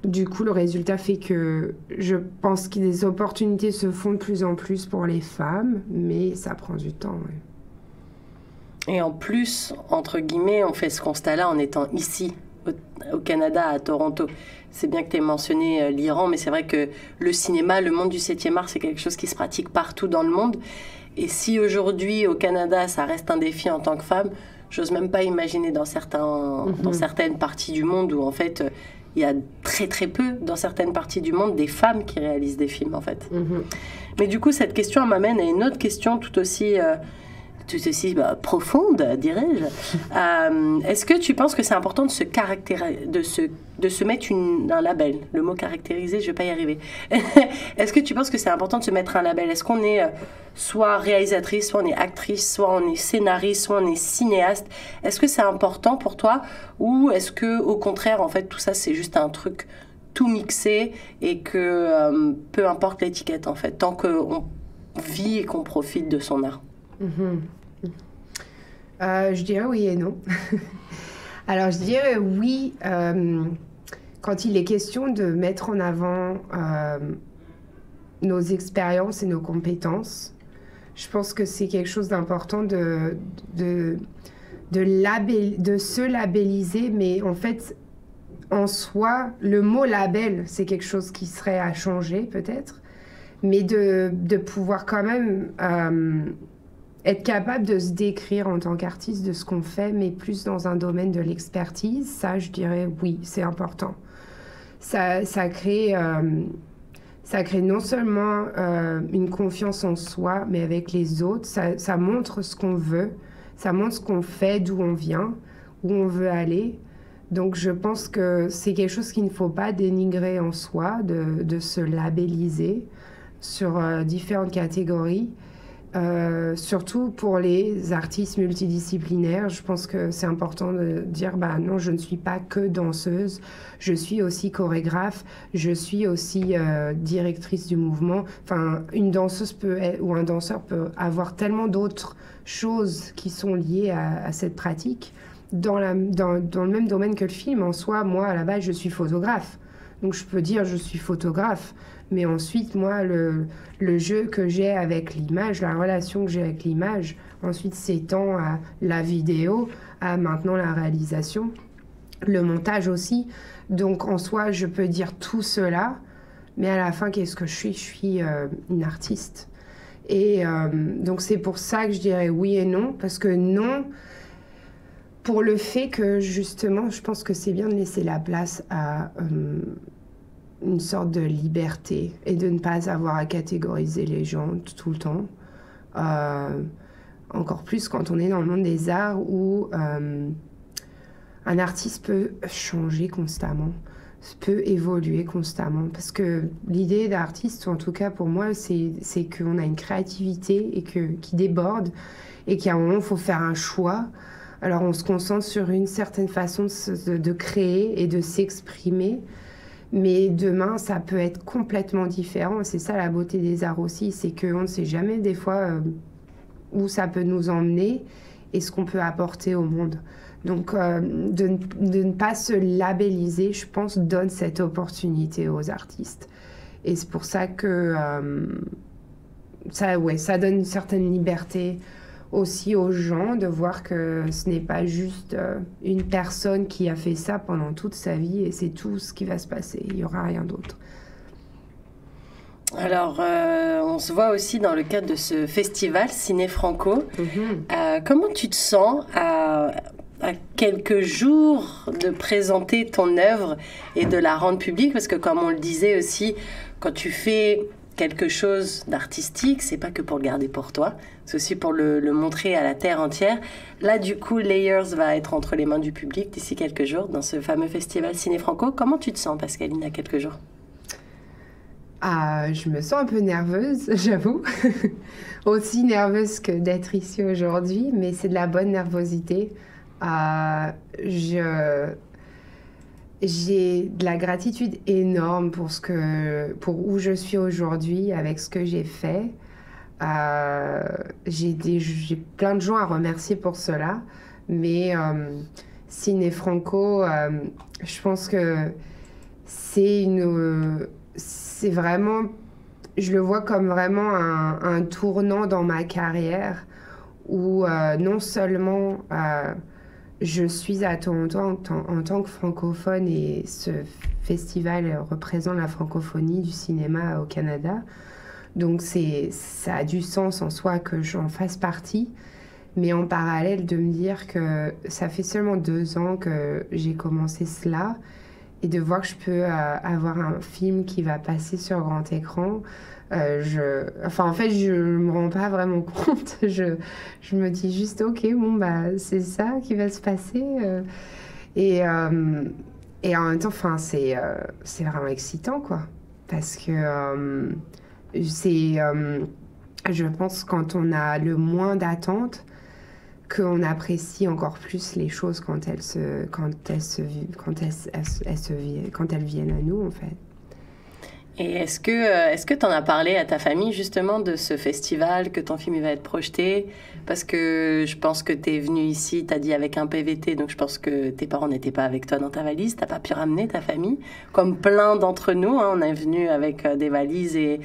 du coup, le résultat fait que je pense que des opportunités se font de plus en plus pour les femmes, mais ça prend du temps. Ouais. Et en plus, entre guillemets, on fait ce constat-là en étant ici, au Canada, à Toronto. C'est bien que tu aies mentionné l'Iran, mais c'est vrai que le cinéma, le monde du 7e art, c'est quelque chose qui se pratique partout dans le monde. Et si aujourd'hui, au Canada, ça reste un défi en tant que femme, j'ose même pas imaginer dans certaines parties du monde où, en fait, il y a très très peu, dans certaines parties du monde, des femmes qui réalisent des films, en fait. Mais du coup, cette question m'amène à une autre question tout aussi profonde, dirais-je. Est-ce que tu penses que c'est important de se caractériser, de se mettre un label? Le mot caractériser, je vais pas y arriver. Est-ce que tu penses que c'est important de se mettre un label? Est-ce qu'on est soit réalisatrice, soit on est actrice, soit on est scénariste, soit on est cinéaste? Est-ce que c'est important pour toi, ou est-ce que au contraire, en fait, tout ça c'est juste un truc tout mixé et que peu importe l'étiquette, en fait, tant qu'on vit et qu'on profite de son art? Je dirais oui et non. Alors, je dirais oui quand il est question de mettre en avant nos expériences et nos compétences. Je pense que c'est quelque chose d'important de se labelliser, mais en fait, en soi, le mot label, c'est quelque chose qui serait à changer peut-être, mais de pouvoir quand même être capable de se décrire en tant qu'artiste de ce qu'on fait, mais plus dans un domaine de l'expertise, ça, je dirais oui, c'est important. Ça crée non seulement une confiance en soi, mais avec les autres. Ça montre ce qu'on veut, ça montre ce qu'on fait, d'où on vient, où on veut aller. Donc, je pense que c'est quelque chose qu'il ne faut pas dénigrer en soi, de se labelliser sur différentes catégories. Surtout pour les artistes multidisciplinaires, je pense que c'est important de dire non, je ne suis pas que danseuse, je suis aussi chorégraphe, je suis aussi directrice du mouvement. Enfin, une danseuse ou un danseur peut avoir tellement d'autres choses qui sont liées à cette pratique dans le même domaine que le film. En soi, moi, à la base, je suis photographe. Donc, je peux dire je suis photographe. Mais ensuite, moi, le jeu que j'ai avec l'image, la relation que j'ai avec l'image, ensuite s'étend à la vidéo, à maintenant la réalisation, le montage aussi. Donc, en soi, je peux dire tout cela, mais à la fin, qu'est-ce que je suis? Je suis une artiste. Et donc, c'est pour ça que je dirais oui et non, parce que non, pour le fait que, justement, je pense que c'est bien de laisser la place à une sorte de liberté et de ne pas avoir à catégoriser les gens tout le temps. Encore plus quand on est dans le monde des arts où un artiste peut changer constamment. peut évoluer constamment. Parce que l'idée d'artiste, en tout cas pour moi, c'est qu'on a une créativité qui déborde et qu'à un moment, il faut faire un choix. Alors on se concentre sur une certaine façon de créer et de s'exprimer. Mais demain, ça peut être complètement différent. C'est ça la beauté des arts aussi, c'est qu'on ne sait jamais des fois où ça peut nous emmener et ce qu'on peut apporter au monde. Donc de ne pas se labelliser, je pense, donne cette opportunité aux artistes. Et c'est pour ça que ça donne une certaine liberté aussi aux gens de voir que ce n'est pas juste une personne qui a fait ça pendant toute sa vie et c'est tout ce qui va se passer. Il n'y aura rien d'autre. Alors, on se voit aussi dans le cadre de ce festival Ciné Franco. Comment tu te sens à quelques jours de présenter ton œuvre et de la rendre publique? Parce que comme on le disait aussi, quand tu fais quelque chose d'artistique, c'est pas que pour le garder pour toi, c'est aussi pour le montrer à la terre entière. Là, du coup, Layers va être entre les mains du public d'ici quelques jours dans ce fameux festival Ciné Franco. Comment tu te sens, Pascaline, à quelques jours? Je me sens un peu nerveuse, j'avoue. Aussi nerveuse que d'être ici aujourd'hui, mais c'est de la bonne nervosité. J'ai de la gratitude énorme pour où je suis aujourd'hui avec ce que j'ai fait. J'ai plein de gens à remercier pour cela, mais Ciné Franco, je pense que c'est vraiment, je le vois comme vraiment un tournant dans ma carrière où non seulement je suis à Toronto en tant que francophone et ce festival représente la francophonie du cinéma au Canada. Donc ça a du sens en soi que j'en fasse partie. Mais en parallèle de me dire que ça fait seulement 2 ans que j'ai commencé cela et de voir que je peux avoir un film qui va passer sur grand écran. En fait, je ne me rends pas vraiment compte. Je me dis juste, ok, bon, bah, c'est ça qui va se passer. Et en même temps, c'est vraiment excitant, quoi. Parce que je pense, quand on a le moins d'attentes, qu'on apprécie encore plus les choses quand elles viennent à nous, en fait. Et est-ce que tu en as parlé à ta famille justement de ce festival, que ton film il va être projeté? Parce que je pense que tu es venu ici, tu as dit avec un PVT, donc je pense que tes parents n'étaient pas avec toi dans ta valise, tu n'as pas pu ramener ta famille. Comme plein d'entre nous, hein, on est venu avec des valises et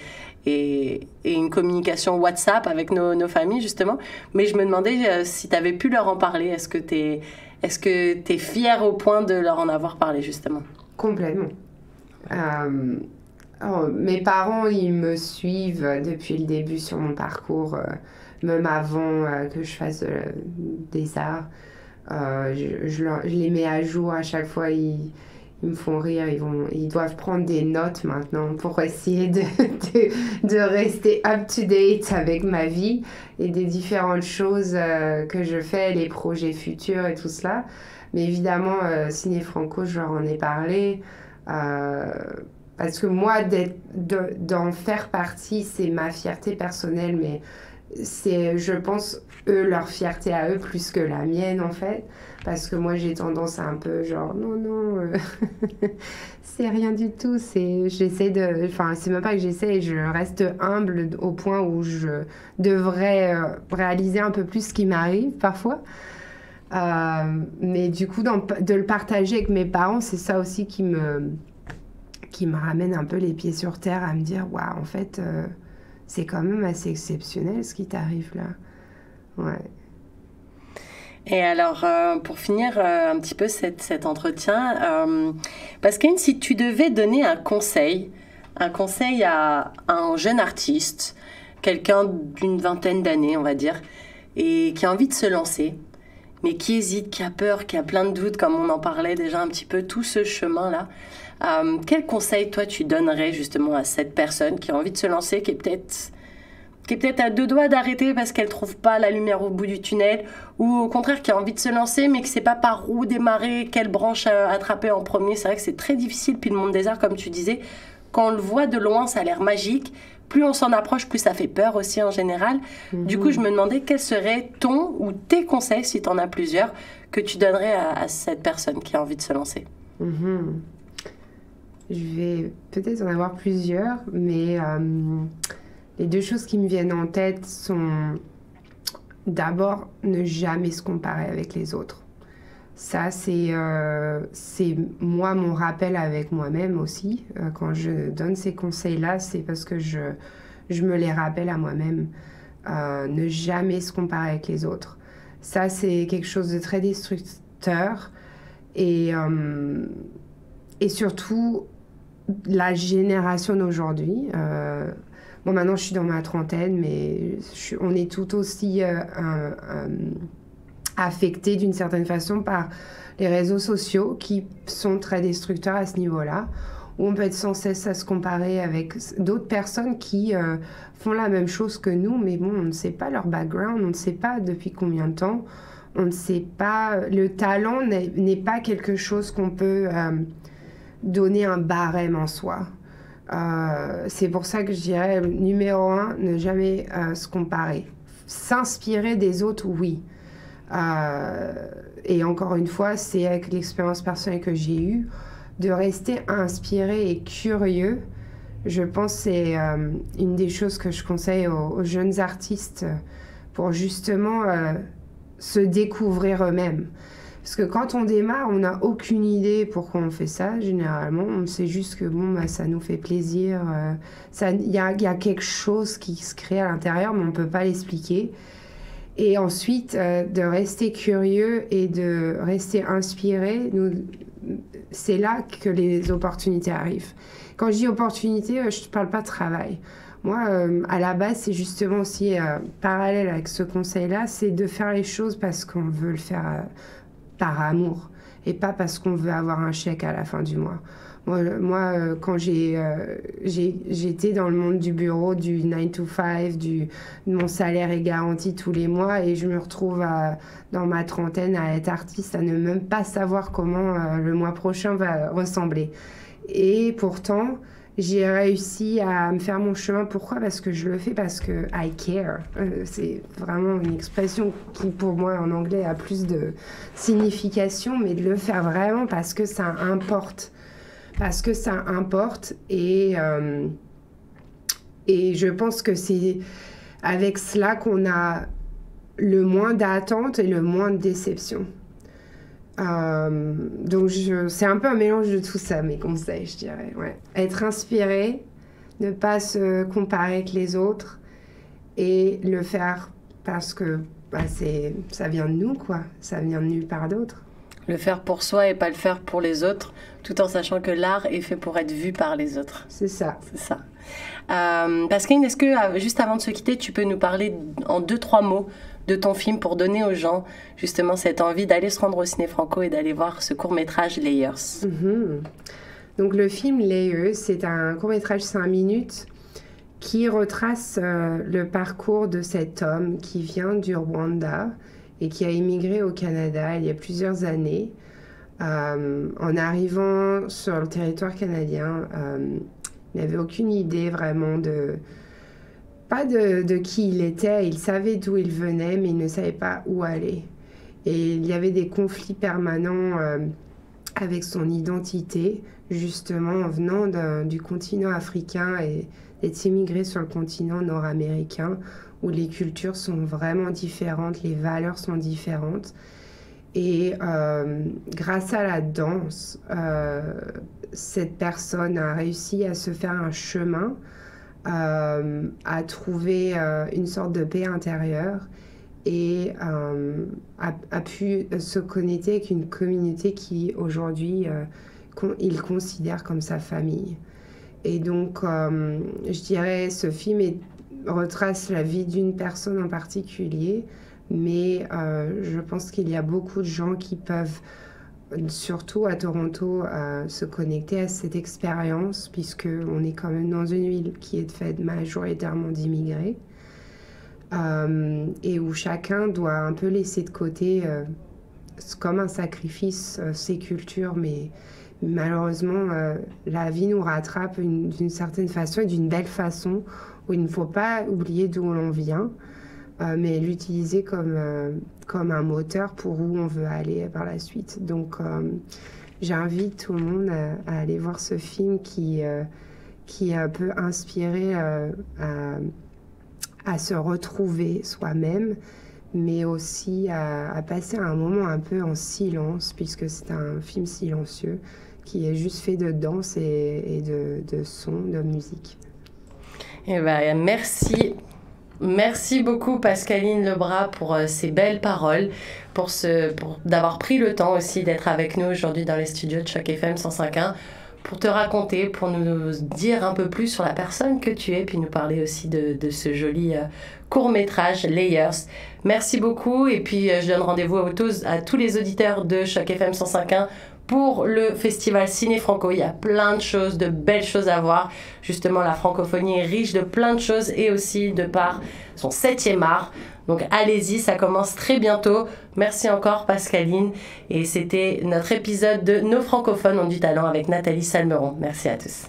une communication WhatsApp avec nos familles justement. Mais je me demandais si tu avais pu leur en parler. Est-ce que tu es fière au point de leur en avoir parlé justement? Complètement. Mes parents, ils me suivent depuis le début sur mon parcours, même avant que je fasse des arts. Je les mets à jour à chaque fois, ils me font rire, ils doivent prendre des notes maintenant pour essayer de rester up-to-date avec ma vie et des différentes choses que je fais, les projets futurs et tout cela. Mais évidemment, Ciné Franco, je leur en ai parlé. Parce que moi, d'en faire partie, c'est ma fierté personnelle, mais c'est, je pense, leur fierté à eux plus que la mienne, en fait. Parce que moi, j'ai tendance à un peu genre, non, c'est rien du tout. Enfin, c'est même pas que j'essaie, je reste humble au point où je devrais réaliser un peu plus ce qui m'arrive parfois. Mais du coup, de le partager avec mes parents, c'est ça aussi qui me ramène un peu les pieds sur terre, à me dire, waouh, en fait, c'est quand même assez exceptionnel ce qui t'arrive là. Ouais. Et alors, pour finir un petit peu cet entretien, Pascaline, si tu devais donner un conseil à un jeune artiste, quelqu'un d'une vingtaine d'années, on va dire, et qui a envie de se lancer, mais qui hésite, qui a peur, qui a plein de doutes, comme on en parlait déjà un petit peu, tout ce chemin-là, quel conseil, toi, tu donnerais justement à cette personne qui a envie de se lancer, qui est peut-être qui est peut-être à deux doigts d'arrêter parce qu'elle trouve pas la lumière au bout du tunnel, ou au contraire qui a envie de se lancer mais qui sait pas par où démarrer, quelle branche attraper en premier. C'est vrai que c'est très difficile. Puis le monde des arts, comme tu disais, quand on le voit de loin, ça a l'air magique. Plus on s'en approche, plus ça fait peur aussi en général. Du coup, je me demandais quel serait ton ou tes conseils, si tu en as plusieurs, que tu donnerais à cette personne qui a envie de se lancer. Je vais peut-être en avoir plusieurs, mais les deux choses qui me viennent en tête sont d'abord ne jamais se comparer avec les autres. Ça, c'est moi mon rappel avec moi-même aussi. Quand je donne ces conseils-là, c'est parce que je me les rappelle à moi-même. Ne jamais se comparer avec les autres. Ça, c'est quelque chose de très destructeur. Et surtout, la génération d'aujourd'hui... Bon, maintenant, je suis dans ma trentaine, mais on est tout aussi affecté d'une certaine façon par les réseaux sociaux qui sont très destructeurs à ce niveau-là, où on peut être sans cesse à se comparer avec d'autres personnes qui font la même chose que nous, mais bon, on ne sait pas leur background, on ne sait pas depuis combien de temps, on ne sait pas... Le talent n'est pas quelque chose qu'on peut donner un barème en soi. C'est pour ça que je dirais numéro 1, ne jamais se comparer. S'inspirer des autres, oui. Et encore une fois, c'est avec l'expérience personnelle que j'ai eue, de rester inspiré et curieux. Je pense que c'est une des choses que je conseille aux jeunes artistes pour justement se découvrir eux-mêmes. Parce que quand on démarre, on n'a aucune idée pourquoi on fait ça, généralement. On sait juste que bon, ça nous fait plaisir. Il y a quelque chose qui se crée à l'intérieur, mais on ne peut pas l'expliquer. Et ensuite, de rester curieux et de rester inspiré, c'est là que les opportunités arrivent. Quand je dis opportunité, je ne parle pas de travail. Moi, à la base, c'est justement aussi parallèle avec ce conseil-là, c'est de faire les choses parce qu'on veut le faire par amour et pas parce qu'on veut avoir un chèque à la fin du mois. Moi quand j'étais dans le monde du bureau, du 9 to 5, mon salaire est garanti tous les mois et je me retrouve dans ma trentaine à être artiste, à ne même pas savoir comment le mois prochain va ressembler. Et pourtant, j'ai réussi à me faire mon chemin. Pourquoi ? Parce que je le fais parce que I care. C'est vraiment une expression qui, pour moi, en anglais, a plus de signification, mais de le faire vraiment parce que ça importe. Parce que ça importe. Et je pense que c'est avec cela qu'on a le moins d'attentes et le moins de déception. Donc c'est un peu un mélange de tout ça, mes conseils, je dirais. Ouais. Être inspiré, ne pas se comparer avec les autres et le faire parce que ça vient de nous, quoi. Ça vient de nulle part d'autre. Le faire pour soi et pas le faire pour les autres, tout en sachant que l'art est fait pour être vu par les autres. C'est ça. C'est ça. Pascaline, est-ce que, juste avant de se quitter, tu peux nous parler en 2-3 mots de ton film pour donner aux gens justement cette envie d'aller se rendre au Ciné Franco et d'aller voir ce court-métrage Layers. Donc le film Layers, c'est un court-métrage 5 minutes qui retrace le parcours de cet homme qui vient du Rwanda et qui a immigré au Canada il y a plusieurs années. En arrivant sur le territoire canadien, il n'avait aucune idée vraiment de qui il était. Il savait d'où il venait, mais il ne savait pas où aller. Et il y avait des conflits permanents avec son identité, justement en venant du continent africain et d'être immigré sur le continent nord-américain, où les cultures sont vraiment différentes, les valeurs sont différentes. Et grâce à la danse, cette personne a réussi à se faire un chemin, à trouver une sorte de paix intérieure et a pu se connecter avec une communauté qui aujourd'hui il considère comme sa famille. Et donc je dirais ce film retrace la vie d'une personne en particulier, mais je pense qu'il y a beaucoup de gens qui peuvent, surtout à Toronto, se connecter à cette expérience, puisqu'on est quand même dans une ville qui est faite majoritairement d'immigrés. et où chacun doit un peu laisser de côté, comme un sacrifice, ses cultures, mais malheureusement, la vie nous rattrape d'une certaine façon et d'une belle façon, où il ne faut pas oublier d'où l'on vient, mais l'utiliser comme un moteur pour où on veut aller par la suite. Donc, j'invite tout le monde à aller voir ce film qui peut inspirer à se retrouver soi-même, mais aussi à passer un moment un peu en silence, puisque c'est un film silencieux qui est juste fait de danse et de son, de musique. Eh ben, merci. Merci beaucoup Pascaline Lebras pour ces belles paroles, pour d'avoir pris le temps aussi d'être avec nous aujourd'hui dans les studios de Choc FM 105.1 pour te raconter, pour nous dire un peu plus sur la personne que tu es, puis nous parler aussi de ce joli court-métrage Layers. Merci beaucoup et puis je donne rendez-vous à tous les auditeurs de Choc FM 105.1 pour le festival Ciné Franco. Il y a plein de choses, de belles choses à voir. Justement, la francophonie est riche de plein de choses et aussi de par son 7e art. Donc allez-y, ça commence très bientôt. Merci encore Pascaline. Et c'était notre épisode de Nos francophones ont du talent avec Nathalie Salmeron. Merci à tous.